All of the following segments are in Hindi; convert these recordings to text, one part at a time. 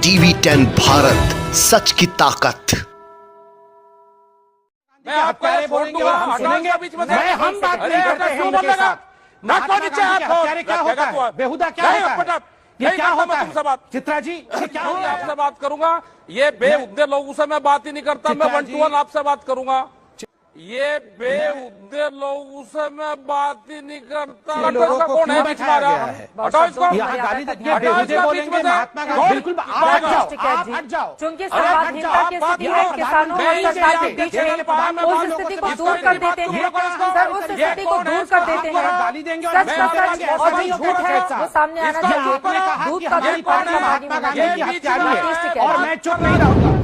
टीवी 10 भारत, सच की ताकत। मैं आपको वोट दूंगा, हटाओ बीच में से। हम बात नहीं करते हैं उनके साथ। क्या होता है? बेहुदा क्या होता है? ये क्या होता है? चित्रा जी, ये क्या होता है? आपसे बात करूंगा, ये बेहुद्दे लोगों से मैं बात ही नहीं करता, मैं 1 to 1 आपसे बात करूंगा। ये बेहुद्दे लोगों से मैं बात ही नहीं करता। कौन है बीच में? हटाओ इसको। बेहुदे बोलेंगे महात्मा गांधी। बिल्कुल आप हट जाओ। चूंकि संवादहीनता की स्थिति है, किसानों और सरकार के बीच में उस स्थिति को दूर कर देते हैं। सर, उस स्थिति को दूर कर देते हैं। गाली देंगे सच का सच और जो झूठ है वो सामने आना चाहिए। दूध का दूध पानी का पानी होना चाहिए। और मैं चुप नहीं रहूंगा।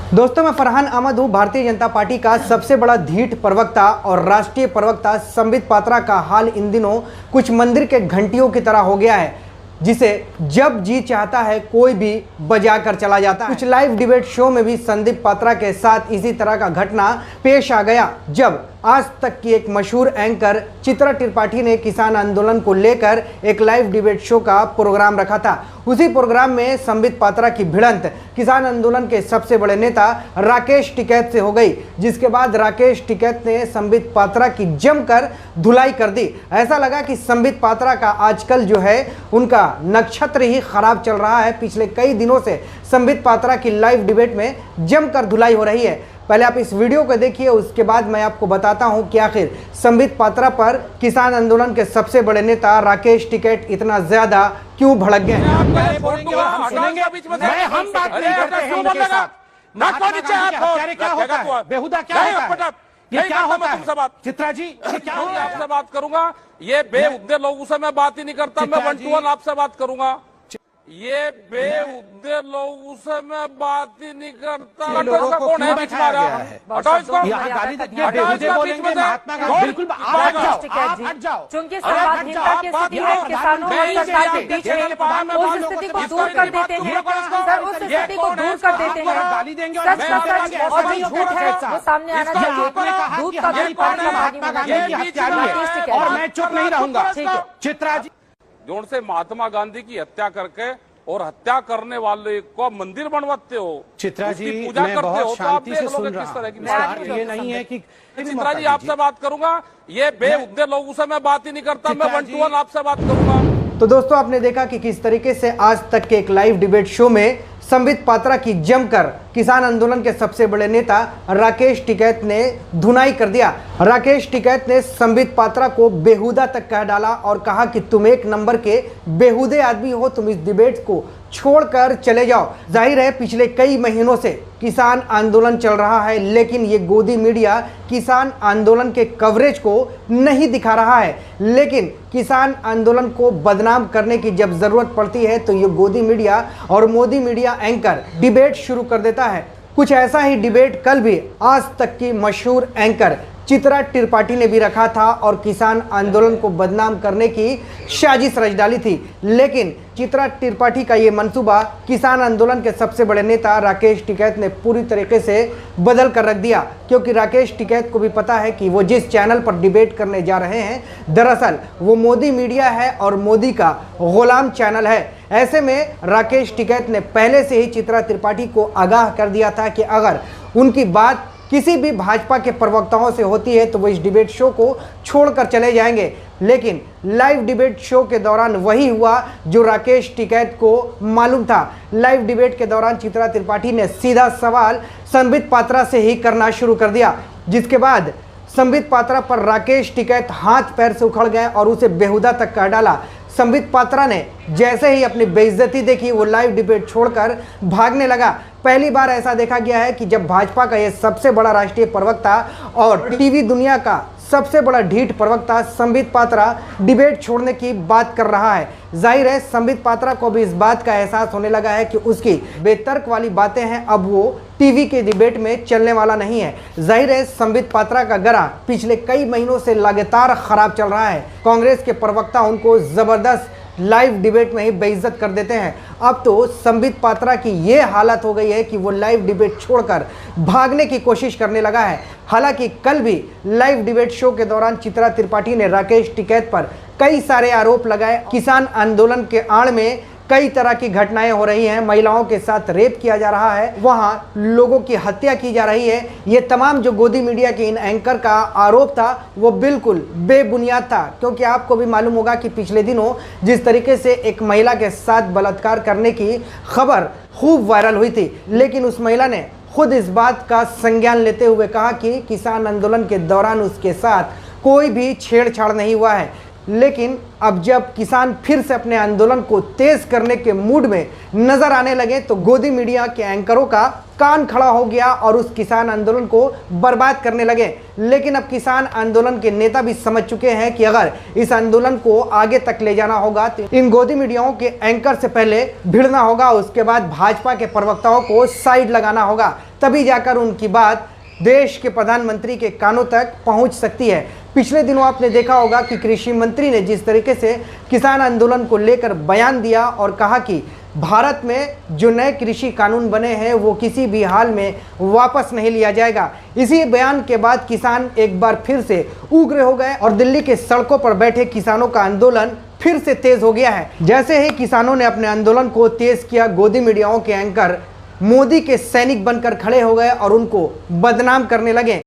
दोस्तों, मैं फरहान अहमद हूं। भारतीय जनता पार्टी का सबसे बड़ा धीठ प्रवक्ता और राष्ट्रीय प्रवक्ता संबित पात्रा का हाल इन दिनों कुछ मंदिर के घंटियों की तरह हो गया है, जिसे जब जी चाहता है कोई भी बजा कर चला जाता है। कुछ लाइव डिबेट शो में भी संबित पात्रा के साथ इसी तरह का घटना पेश आ गया, जब आज तक की एक मशहूर एंकर चित्रा त्रिपाठी ने किसान आंदोलन को लेकर एक लाइव डिबेट शो का प्रोग्राम रखा था। उसी प्रोग्राम में संबित पात्रा की भिड़ंत किसान आंदोलन के सबसे बड़े नेता राकेश टिकैत से हो गई, जिसके बाद राकेश टिकैत ने संबित पात्रा की जमकर धुलाई कर दी। ऐसा लगा कि संबित पात्रा का आजकल जो है उनका नक्षत्र ही खराब चल रहा है। पिछले कई दिनों से संबित पात्रा की लाइव डिबेट में जमकर धुलाई हो रही है। पहले आप इस वीडियो को देखिए, उसके बाद मैं आपको बताता हूं कि आखिर संबित पात्रा पर किसान आंदोलन के सबसे बड़े नेता राकेश टिकैत इतना ज्यादा क्यों भड़क गए। हम बात नहीं करते हैं उनके साथ। क्या होता है? बेहुदा क्या होता है? ये क्या होता है? चित्रा जी, ये क्या होता है? आपसे बात करूंगा, ये बेहुद्दे लोगों से मैं बात ही नहीं करता, मैं 1 to 1 आपसे बात करूंगा। ये बेहुद्दे लोगों से मैं बात ही नहीं करता। कौन है बीच में? हटाओ इसको। बेहुदे बोलेंगे महात्मा गांधी। बिल्कुल आप हट जाओ। चूंकि संवादहीनता की स्थिति है, किसानों और सरकार के बीच में उस स्थिति को दूर कर देते हैं। सर, उस स्थिति को दूर कर देते हैं। गाली देंगे सच का सच और जो झूठ है वो सामने आना चाहिए। दूध का दूध पानी का पानी होना चाहिए। और मैं चुप नहीं रहूंगा। चित्रा जी, जोर से महात्मा गांधी की हत्या करके और हत्या करने वाले को मंदिर बनवाते हो, चित्रा जी, पूजा मैं करते हो, बहुत तो आप शांति देख से लोगे सुन किस रहा तरह की हूं। ये नहीं है कि चित्रा जी आपसे बात करूंगा, ये बेहुद्दे लोगों से मैं बात ही नहीं करता, मैं 1 to 1 आपसे बात करूंगा। तो दोस्तों, आपने देखा कि किस तरीके से आज तक के एक लाइव डिबेट शो में संबित पात्रा की जमकर किसान आंदोलन के सबसे बड़े नेता राकेश टिकैत ने धुनाई कर दिया। राकेश टिकैत ने संबित पात्रा को बेहुदा तक कह डाला और कहा कि तुम एक नंबर के बेहुदे आदमी हो, तुम इस डिबेट को छोड़कर चले जाओ। जाहिर है पिछले कई महीनों से किसान आंदोलन चल रहा है, लेकिन ये गोदी मीडिया किसान आंदोलन के कवरेज को नहीं दिखा रहा है। लेकिन किसान आंदोलन को बदनाम करने की जब जरूरत पड़ती है तो ये गोदी मीडिया और मोदी मीडिया एंकर डिबेट शुरू कर देता है। कुछ ऐसा ही डिबेट कल भी आज तक की मशहूर एंकर चित्रा त्रिपाठी ने भी रखा था और किसान आंदोलन को बदनाम करने की साजिश रच डाली थी। लेकिन चित्रा त्रिपाठी का ये मंसूबा किसान आंदोलन के सबसे बड़े नेता राकेश टिकैत ने पूरी तरीके से बदल कर रख दिया, क्योंकि राकेश टिकैत को भी पता है कि वो जिस चैनल पर डिबेट करने जा रहे हैं दरअसल वो मोदी मीडिया है और मोदी का गुलाम चैनल है। ऐसे में राकेश टिकैत ने पहले से ही चित्रा त्रिपाठी को आगाह कर दिया था कि अगर उनकी बात किसी भी भाजपा के प्रवक्ताओं से होती है तो वो इस डिबेट शो को छोड़कर चले जाएंगे। लेकिन लाइव डिबेट शो के दौरान वही हुआ जो राकेश टिकैत को मालूम था। लाइव डिबेट के दौरान चित्रा त्रिपाठी ने सीधा सवाल संबित पात्रा से ही करना शुरू कर दिया, जिसके बाद संबित पात्रा पर राकेश टिकैत हाथ पैर से उखड़ गए और उसे बेहुदा तक कह डाला। संबित पात्रा ने जैसे ही अपनी बेइज्जती देखी वो लाइव डिबेट छोड़कर भागने लगा। पहली बार ऐसा देखा गया है कि जब भाजपा का ये सबसे बड़ा राष्ट्रीय प्रवक्ता और टीवी दुनिया का सबसे बड़ा ढीठ प्रवक्ता संबित पात्रा डिबेट छोड़ने की बात कर रहा है। जाहिर है संबित पात्रा को भी इस बात का एहसास होने लगा है कि उसकी बेतर्क वाली बातें हैं अब वो टीवी के डिबेट में चलने वाला नहीं है। जाहिर है संबित पात्रा का गला पिछले कई महीनों से लगातार खराब चल रहा है। कांग्रेस के प्रवक्ता उनको जबरदस्त लाइव डिबेट में ही बेइज्जत कर देते हैं। अब तो संबित पात्रा की ये हालत हो गई है कि वो लाइव डिबेट छोड़कर भागने की कोशिश करने लगा है। हालांकि कल भी लाइव डिबेट शो के दौरान चित्रा त्रिपाठी ने राकेश टिकैत पर कई सारे आरोप लगाए। किसान आंदोलन के आड़ में कई तरह की घटनाएं हो रही हैं, महिलाओं के साथ रेप किया जा रहा है, वहां लोगों की हत्या की जा रही है। ये तमाम जो गोदी मीडिया के इन एंकर का आरोप था वो बिल्कुल बेबुनियाद था, क्योंकि आपको भी मालूम होगा कि पिछले दिनों जिस तरीके से एक महिला के साथ बलात्कार करने की खबर खूब वायरल हुई थी, लेकिन उस महिला ने खुद इस बात का संज्ञान लेते हुए कहा कि किसान आंदोलन के दौरान उसके साथ कोई भी छेड़छाड़ नहीं हुआ है। लेकिन अब जब किसान फिर से अपने आंदोलन को तेज करने के मूड में नजर आने लगे तो गोदी मीडिया के एंकरों का कान खड़ा हो गया और उस किसान आंदोलन को बर्बाद करने लगे। लेकिन अब किसान आंदोलन के नेता भी समझ चुके हैं कि अगर इस आंदोलन को आगे तक ले जाना होगा तो इन गोदी मीडियाओं के एंकर से पहले भिड़ना होगा, उसके बाद भाजपा के प्रवक्ताओं को साइड लगाना होगा, तभी जाकर उनकी बात देश के प्रधानमंत्री के कानों तक पहुंच सकती है। पिछले दिनों आपने देखा होगा कि कृषि मंत्री ने जिस तरीके से किसान आंदोलन को लेकर बयान दिया और कहा कि भारत में जो नए कृषि कानून बने हैं वो किसी भी हाल में वापस नहीं लिया जाएगा। इसी बयान के बाद किसान एक बार फिर से उग्र हो गए और दिल्ली के सड़कों पर बैठे किसानों का आंदोलन फिर से तेज हो गया है। जैसे ही किसानों ने अपने आंदोलन को तेज किया, गोदी मीडियाओं के एंकर मोदी के सैनिक बनकर खड़े हो गए और उनको बदनाम करने लगे।